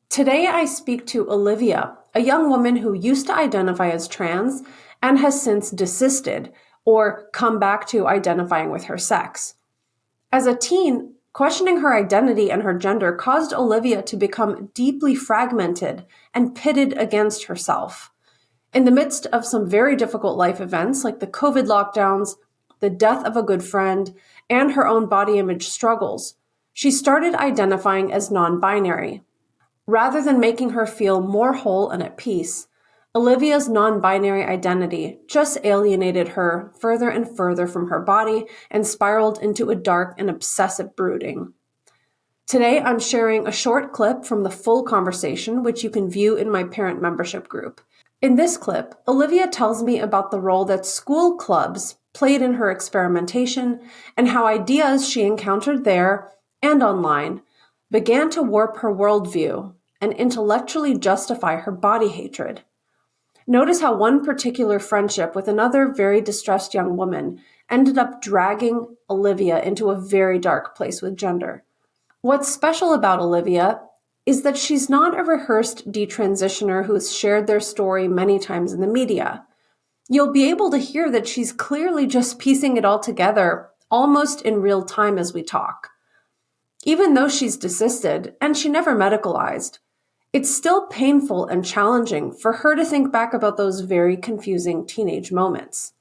Today I speak to Olivia, a young woman who used to identify as trans and has since desisted or come back to identifying with her sex. As a teen, questioning her identity and her gender caused Olivia to become deeply fragmented and pitted against herself. In the midst of some very difficult life events like the COVID lockdowns, the death of a good friend, and her own body image struggles, she started identifying as non-binary. Rather than making her feel more whole and at peace, Olivia's non-binary identity just alienated her further and further from her body and spiraled into a dark and obsessive brooding. Today, I'm sharing a short clip from the full conversation, which you can view in my parent membership group. In this clip, Olivia tells me about the role that school clubs played in her experimentation and how ideas she encountered there and online began to warp her worldview and intellectually justify her body hatred. Notice how one particular friendship with another very distressed young woman ended up dragging Olivia into a very dark place with gender. What's special about Olivia is that she's not a rehearsed detransitioner who's shared their story many times in the media. You'll be able to hear that she's clearly just piecing it all together almost in real time as we talk. Even though she's desisted, and she never medicalized, it's still painful and challenging for her to think back about those very confusing teenage moments.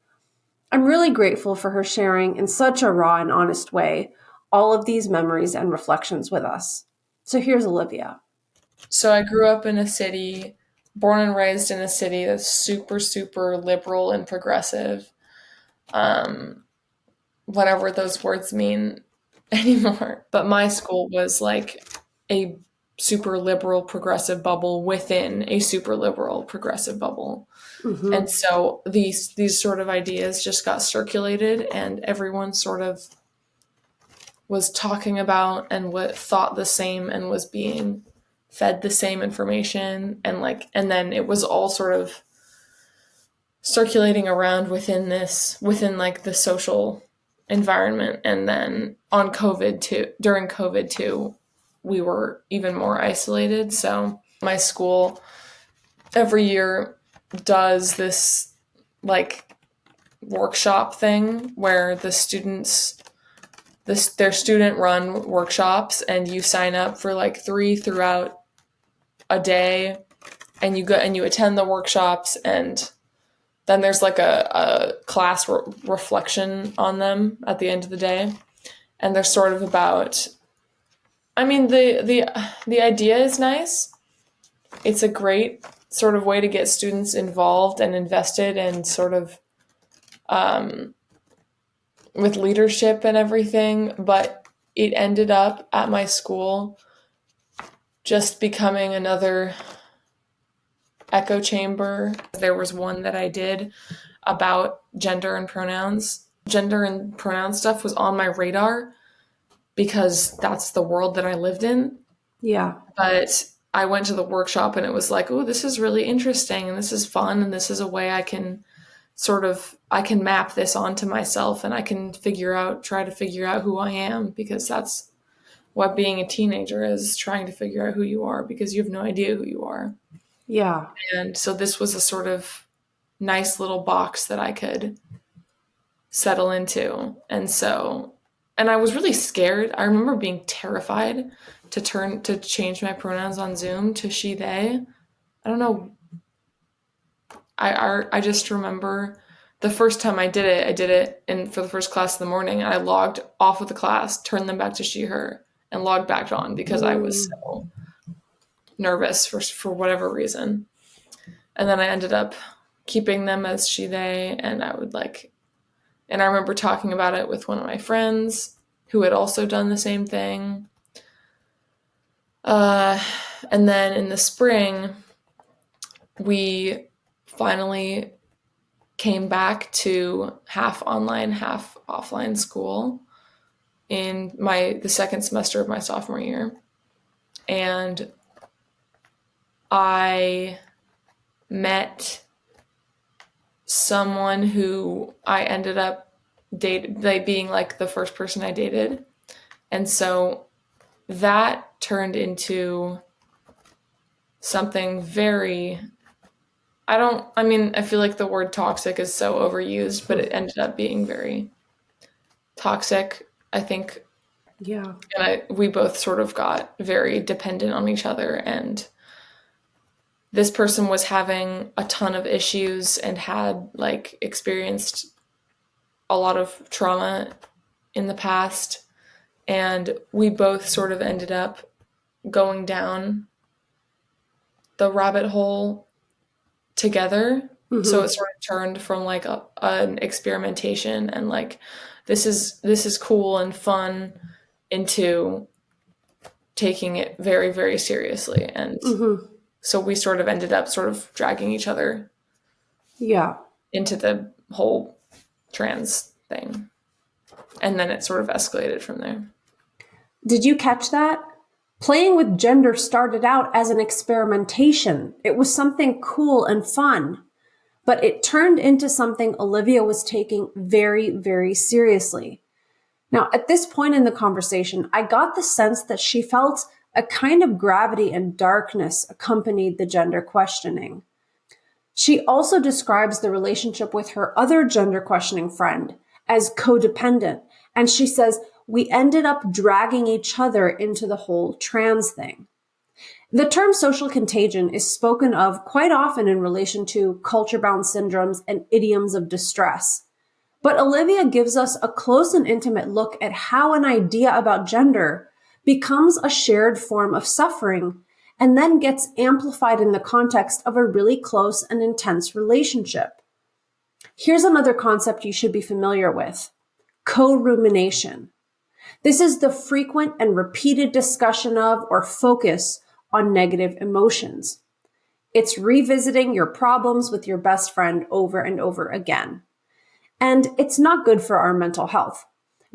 I'm really grateful for her sharing in such a raw and honest way all of these memories and reflections with us. So here's Olivia. So I grew up in a city, born and raised in a city that's super, super liberal and progressive. Whatever those words mean anymore. But my school was like a super liberal progressive bubble within a super liberal progressive bubble. Mm-hmm. And so these sort of ideas just got circulated and everyone sort of was talking about and what thought the same and was being fed the same information and then it was all sort of circulating around within the social environment. And then during COVID too, we were even more isolated. So my school every year does this like workshop thing where the students their student run workshops, and you sign up for like 3 throughout a day, and you go and you attend the workshops, and then there's like a class reflection on them at the end of the day. And they're sort of about, I mean, the idea is nice. It's a great sort of way to get students involved and invested and sort of with leadership and everything, but it ended up at my school just becoming another echo chamber. There was one that I did about gender and pronouns. Gender and pronoun stuff was on my radar because that's the world that I lived in. Yeah. But I went to the workshop and it was like, oh, this is really interesting and this is fun and this is a way I can map this onto myself and I can try to figure out who I am, because that's what being a teenager is, trying to figure out who you are because you have no idea who you are. Yeah. And so this was a sort of nice little box that I could settle into. And I was really scared. I remember being terrified to change my pronouns on Zoom to she, they. I don't know. I just remember the first time I did it for the first class in the morning, and I logged off of the class, turned them back to she, her, and logged back on because I was so nervous for whatever reason. And then I ended up keeping them as she, they, and I remember talking about it with one of my friends who had also done the same thing. And then in the spring, we finally came back to half online, half offline school in the second semester of my sophomore year. And I met someone who I ended up being like the first person I dated. And so that turned into something very, I feel like the word toxic is so overused, but it ended up being very toxic, I think. Yeah. And we both sort of got very dependent on each other. And this person was having a ton of issues and had like experienced a lot of trauma in the past. And we both sort of ended up going down the rabbit hole together. So it sort of turned from like an experimentation and like this is cool and fun into taking it very, very seriously. And so we sort of ended up sort of dragging each other into the whole trans thing. And then it sort of escalated from there. Did you catch that? Playing with gender started out as an experimentation. It was something cool and fun, but it turned into something Olivia was taking very, very seriously. Now, at this point in the conversation, I got the sense that she felt a kind of gravity and darkness accompanied the gender questioning. She also describes the relationship with her other gender questioning friend as codependent, and she says, we ended up dragging each other into the whole trans thing. The term social contagion is spoken of quite often in relation to culture-bound syndromes and idioms of distress. But Olivia gives us a close and intimate look at how an idea about gender becomes a shared form of suffering and then gets amplified in the context of a really close and intense relationship. Here's another concept you should be familiar with: co-rumination. This is the frequent and repeated discussion of or focus on negative emotions. It's revisiting your problems with your best friend over and over again. And it's not good for our mental health.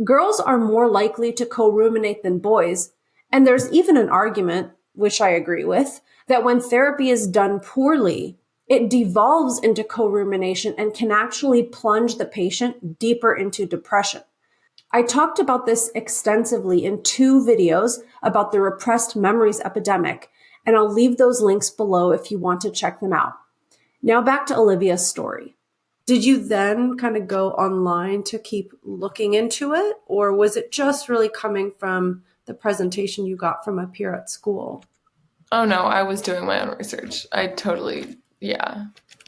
Girls are more likely to co-ruminate than boys, and there's even an argument, which I agree with, that when therapy is done poorly, it devolves into co-rumination and can actually plunge the patient deeper into depression. I talked about this extensively in 2 videos about the repressed memories epidemic, and I'll leave those links below if you want to check them out. Now back to Olivia's story. Did you then kind of go online to keep looking into it, or was it just really coming from the presentation you got from up here at school? Oh no, I was doing my own research. Yeah.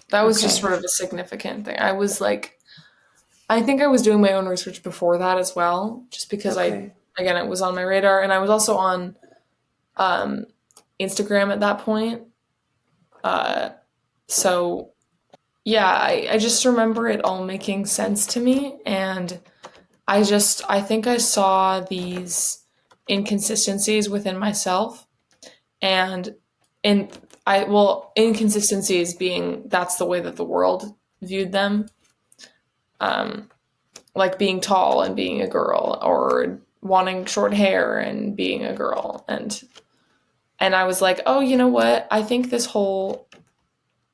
That was just sort of a significant thing. I think I was doing my own research before that as well, just because it was on my radar, and I was also on Instagram at that point. So yeah, I just remember it all making sense to me, and I think I saw these inconsistencies within myself, and inconsistencies being that's the way that the world viewed them. Like being tall and being a girl, or wanting short hair and being a girl, and I was like, oh, you know what? I think this whole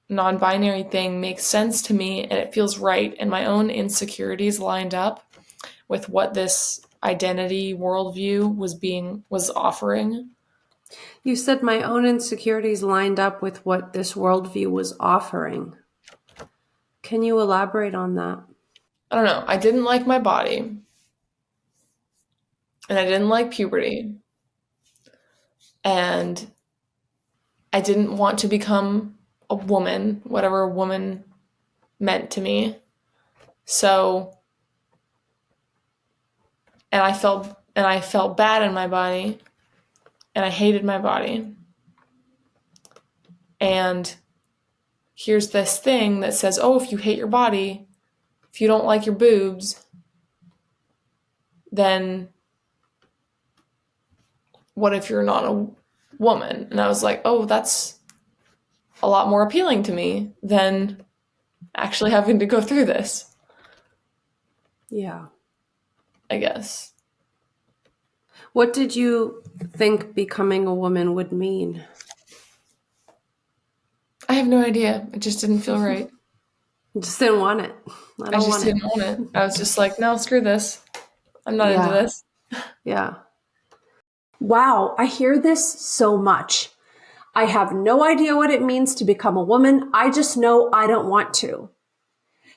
non-binary thing makes sense to me, and it feels right, and my own insecurities lined up with what this identity worldview was offering. You said my own insecurities lined up with what this worldview was offering. Can you elaborate on that? I don't know. I didn't like my body, and I didn't like puberty, and I didn't want to become a woman, whatever woman meant to me. So, and I felt bad in my body, and I hated my body. And here's this thing that says, oh, if you hate your body, if you don't like your boobs, then what if you're not a woman? And I was like, oh, that's a lot more appealing to me than actually having to go through this. Yeah. I guess. What did you think becoming a woman would mean? I have no idea. It just didn't feel right. You just didn't want it. I just didn't want it. I was just like, no, screw this. I'm not into this. Yeah. Wow, I hear this so much. I have no idea what it means to become a woman. I just know I don't want to.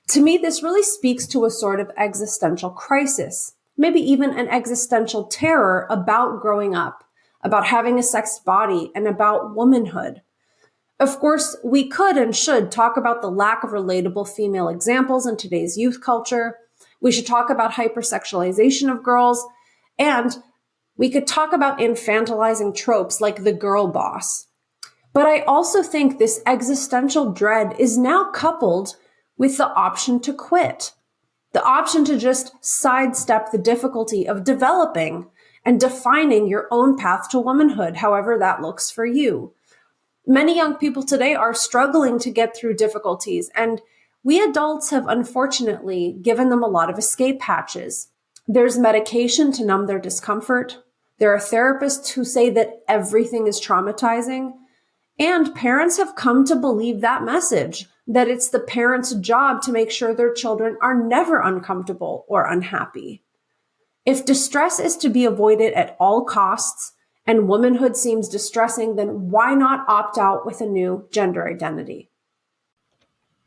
To me, this really speaks to a sort of existential crisis, maybe even an existential terror about growing up, about having a sexed body, and about womanhood. Of course, we could and should talk about the lack of relatable female examples in today's youth culture. We should talk about hypersexualization of girls, and we could talk about infantilizing tropes like the girl boss. But I also think this existential dread is now coupled with the option to quit, the option to just sidestep the difficulty of developing and defining your own path to womanhood, however that looks for you. Many young people today are struggling to get through difficulties, and we adults have unfortunately given them a lot of escape hatches. There's medication to numb their discomfort. There are therapists who say that everything is traumatizing. And parents have come to believe that message, that it's the parents' job to make sure their children are never uncomfortable or unhappy. If distress is to be avoided at all costs, and womanhood seems distressing, then why not opt out with a new gender identity?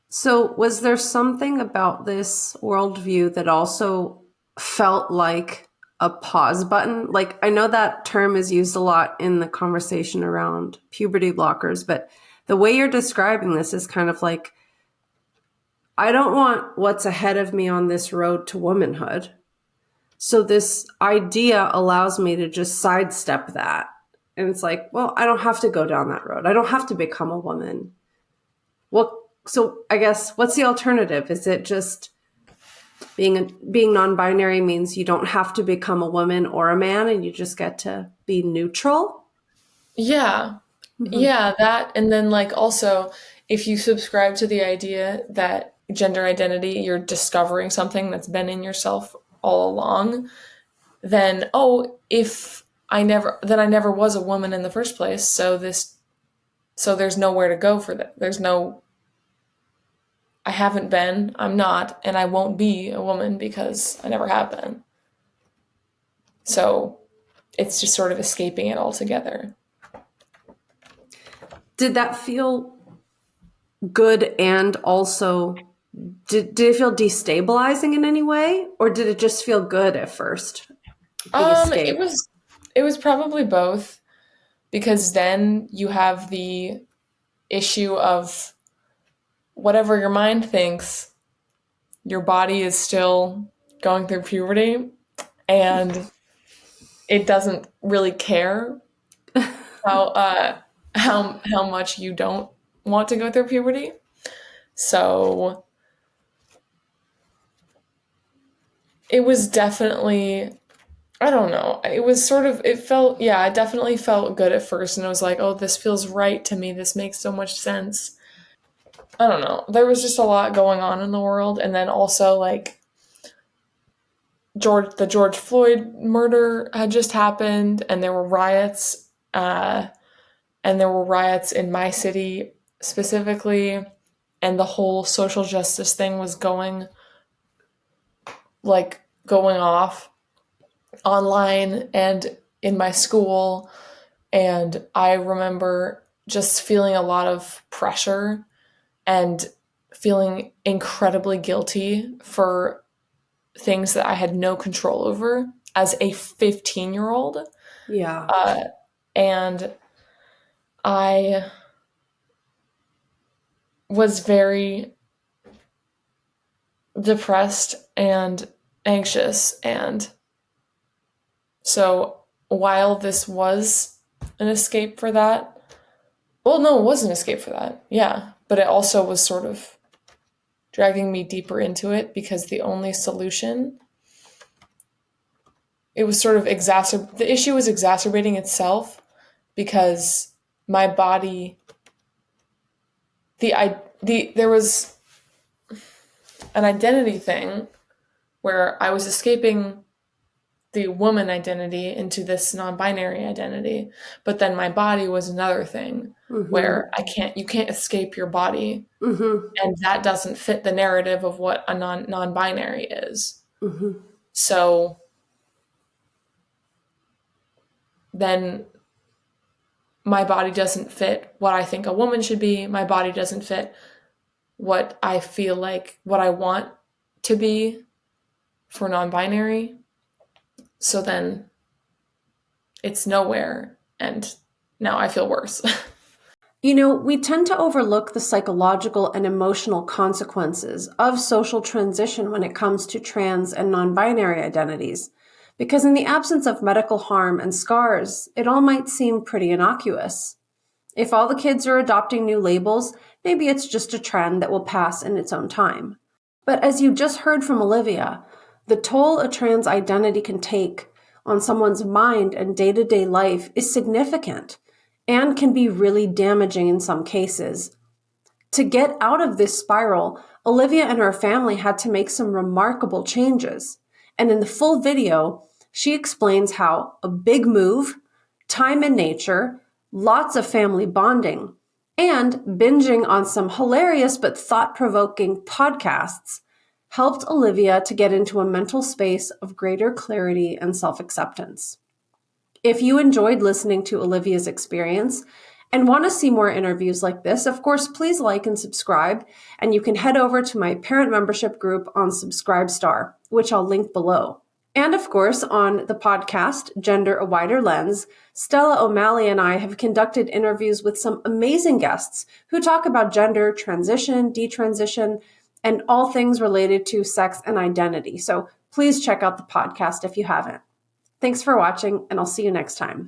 So, was there something about this worldview that also felt like a pause button? Like, I know that term is used a lot in the conversation around puberty blockers, but the way you're describing this is kind of like, I don't want what's ahead of me on this road to womanhood. So this idea allows me to just sidestep that. And it's like, well, I don't have to go down that road. I don't have to become a woman. So I guess what's the alternative? Is it just being non-binary means you don't have to become a woman or a man and you just get to be neutral? Yeah. Yeah, that. And then, like, also, if you subscribe to the idea that gender identity, you're discovering something that's been in yourself all along, then, then I never was a woman in the first place. So there's nowhere to go for that. I haven't been, I'm not, and I won't be a woman because I never have been. So it's just sort of escaping it altogether. Did that feel good, and also did it feel destabilizing in any way, or did it just feel good at first? It was probably both, because then you have the issue of whatever your mind thinks, your body is still going through puberty, and it doesn't really care how much you don't want to go through puberty. So it was definitely, I don't know. It was sort of, it definitely felt good at first. And it was like, oh, this feels right to me. This makes so much sense. I don't know. There was just a lot going on in the world. And then also, like, the George Floyd murder had just happened, and there were riots. And there were riots in my city specifically. And the whole social justice thing was going off online and in my school. And I remember just feeling a lot of pressure and feeling incredibly guilty for things that I had no control over as a 15-year-old. Yeah. And I was very depressed and anxious. And so while this was an escape for that, well, no, it was an escape for that. Yeah. But it also was sort of dragging me deeper into it, because the only solution, it was sort of the issue was exacerbating itself, because my body, there was an identity thing where I was escaping the woman identity into this non-binary identity, but then my body was another thing where you can't escape your body, and that doesn't fit the narrative of what a non-binary is. So then my body doesn't fit what I think a woman should be. My body doesn't fit what I feel like, what I want to be for non-binary. So then it's nowhere, and now I feel worse. We tend to overlook the psychological and emotional consequences of social transition when it comes to trans and non-binary identities, because in the absence of medical harm and scars, it all might seem pretty innocuous. If all the kids are adopting new labels, maybe it's just a trend that will pass in its own time. But as you just heard from Olivia, the toll a trans identity can take on someone's mind and day-to-day life is significant and can be really damaging in some cases. To get out of this spiral, Olivia and her family had to make some remarkable changes. And in the full video, she explains how a big move, time in nature, lots of family bonding, and binging on some hilarious but thought-provoking podcasts helped Olivia to get into a mental space of greater clarity and self-acceptance. If you enjoyed listening to Olivia's experience and want to see more interviews like this, of course, please like and subscribe, and you can head over to my parent membership group on Subscribestar, which I'll link below. And of course, on the podcast, Gender a Wider Lens, Stella O'Malley and I have conducted interviews with some amazing guests who talk about gender, transition, detransition, and all things related to sex and identity. So please check out the podcast if you haven't. Thanks for watching, and I'll see you next time.